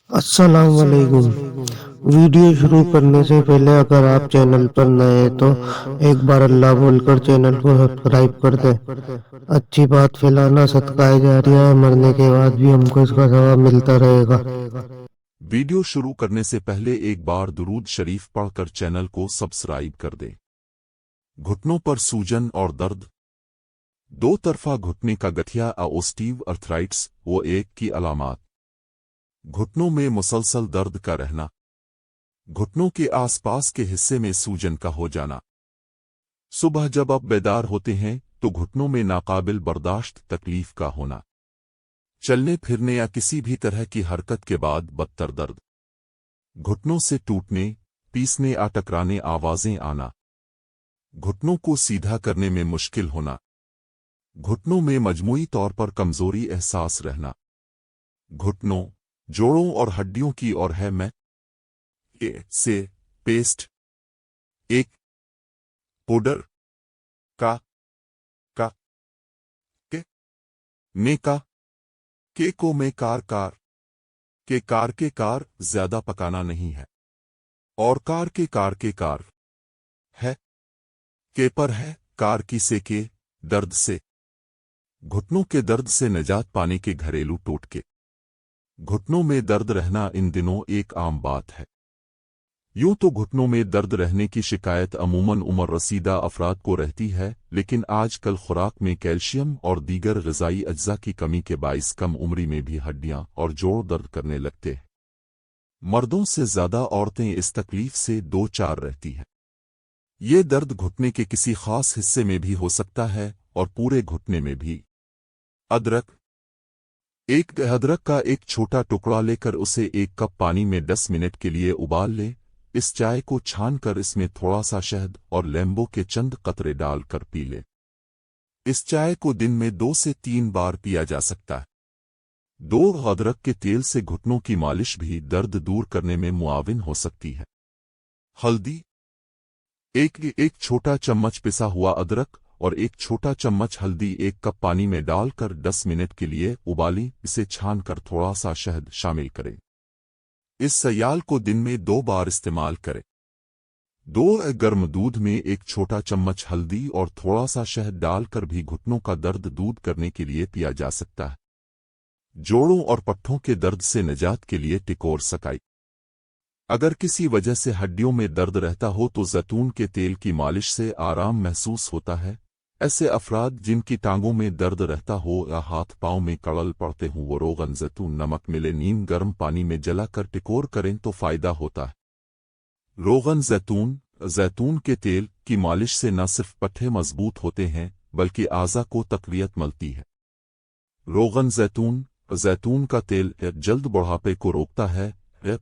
السلام علیکم۔ ویڈیو شروع کرنے سے پہلے اگر آپ چینل پر نئے ہیں تو ایک بار اللہ بول کر چینل کو سبسکرائب کر دیں۔ اچھی بات پھیلانا صدقہ جاریہ ہے، مرنے کے بعد بھی ہم کو اس کا ثواب ملتا رہے گا۔ ویڈیو شروع کرنے سے پہلے ایک بار درود شریف پڑھ کر چینل کو سبسکرائب کر دیں۔ گھٹنوں پر سوجن اور درد۔ دو طرفہ گھٹنے کا گٹھیا اوسٹیو ارتھرائٹس وہ ایک کی علامات۔ گھٹنوں میں مسلسل درد کا رہنا۔ گھٹنوں کے آس پاس کے حصے میں سوجن کا ہو جانا۔ صبح جب آپ بیدار ہوتے ہیں تو گھٹنوں میں ناقابل برداشت تکلیف کا ہونا۔ چلنے پھرنے یا کسی بھی طرح کی حرکت کے بعد بدتر درد۔ گھٹنوں سے ٹوٹنے، پیسنے یا ٹکرانے آوازیں آنا۔ گھٹنوں کو سیدھا کرنے میں مشکل ہونا۔ گھٹنوں میں مجموعی طور پر کمزوری احساس رہنا۔ گھٹنوں، جوڑوں اور ہڈیوں کی اور ہے میں سے پیسٹ ایک پوڈر کا کے نے کا کے کو میں کار کے کار زیادہ پکانا نہیں ہے اور کار ہے کے پر ہے کار کی سے کے درد سے۔ گھٹنوں کے درد سے نجات پانے کے گھریلو ٹوٹکے۔ گھٹنوں میں درد رہنا ان دنوں ایک عام بات ہے۔ یوں تو گھٹنوں میں درد رہنے کی شکایت عموماً عمر رسیدہ افراد کو رہتی ہے، لیکن آج کل خوراک میں کیلشیم اور دیگر غذائی اجزاء کی کمی کے باعث کم عمری میں بھی ہڈیاں اور جوڑ درد کرنے لگتے ہیں۔ مردوں سے زیادہ عورتیں اس تکلیف سے دو چار رہتی ہیں۔ یہ درد گھٹنے کے کسی خاص حصے میں بھی ہو سکتا ہے اور پورے گھٹنے میں بھی۔ ادرک کا ایک چھوٹا ٹکڑا لے کر اسے ایک کپ پانی میں 10 منٹ کے لیے ابال لیں۔ اس چائے کو چھان کر اس میں تھوڑا سا شہد اور لیمبو کے چند قطرے ڈال کر پی لیں۔ اس چائے کو دن میں 2 سے 3 بار پیا جا سکتا ہے۔ 2 ادرک کے تیل سے گھٹنوں کی مالش بھی درد دور کرنے میں معاون ہو سکتی ہے۔ ہلدی ایک چھوٹا چمچ پسا ہوا ادرک اور ایک چھوٹا چمچ ہلدی ایک کپ پانی میں ڈال کر 10 منٹ کے لیے ابالیں، اسے چھان کر تھوڑا سا شہد شامل کریں۔ اس سیال کو دن میں 2 بار استعمال کریں۔ 2 گرم دودھ میں ایک چھوٹا چمچ ہلدی اور تھوڑا سا شہد ڈال کر بھی گھٹنوں کا درد دور کرنے کے لیے پیا جا سکتا ہے۔ جوڑوں اور پٹھوں کے درد سے نجات کے لیے ٹکور سکائی۔ اگر کسی وجہ سے ہڈیوں میں درد رہتا ہو تو زیتون کے تیل کی مالش سے آرام محسوس ہوتا ہے۔ ایسے افراد جن کی ٹانگوں میں درد رہتا ہو یا ہاتھ پاؤں میں کڑل پڑتے ہوں وہ روغن زیتون نمک ملے نیم گرم پانی میں جلا کر ٹکور کریں تو فائدہ ہوتا ہے۔ روغن زیتون کے تیل کی مالش سے نہ صرف پٹھے مضبوط ہوتے ہیں بلکہ اعضاء کو تقویت ملتی ہے۔ روغن زیتون کا تیل جلد بڑھاپے کو روکتا ہے۔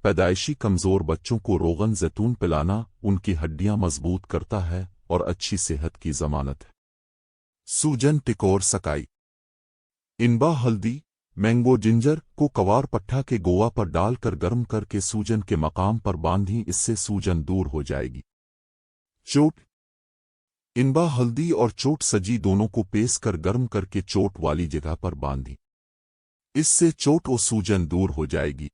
پیدائشی کمزور بچوں کو روغن زیتون پلانا ان کی ہڈیاں مضبوط کرتا ہے اور اچھی صحت کی ضمانت ہے۔ سوجن ٹکور سکائی۔ انبا ہلدی، مینگو جنجر کو کوار پٹھا کے گووا پر ڈال کر گرم کر کے سوجن کے مقام پر باندھی، اس سے سوجن دور ہو جائے گی۔ چوٹ انبا ہلدی اور چوٹ سجی دونوں کو پیس کر گرم کر کے چوٹ والی جگہ پر باندھی، اس سے چوٹ و سوجن دور ہو جائے گی۔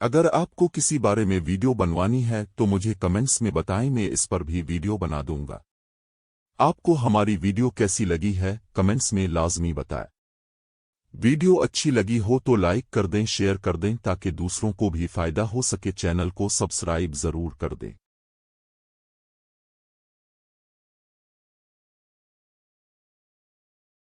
اگر آپ کو کسی بارے میں ویڈیو بنوانی ہے تو مجھے کمنٹس میں بتائیں، میں اس پر بھی ویڈیو بنا دوں گا۔ آپ کو ہماری ویڈیو کیسی لگی ہے کمنٹس میں لازمی بتائیں۔ ویڈیو اچھی لگی ہو تو لائک کر دیں، شیئر کر دیں تاکہ دوسروں کو بھی فائدہ ہو سکے۔ چینل کو سبسکرائب ضرور کر دیں۔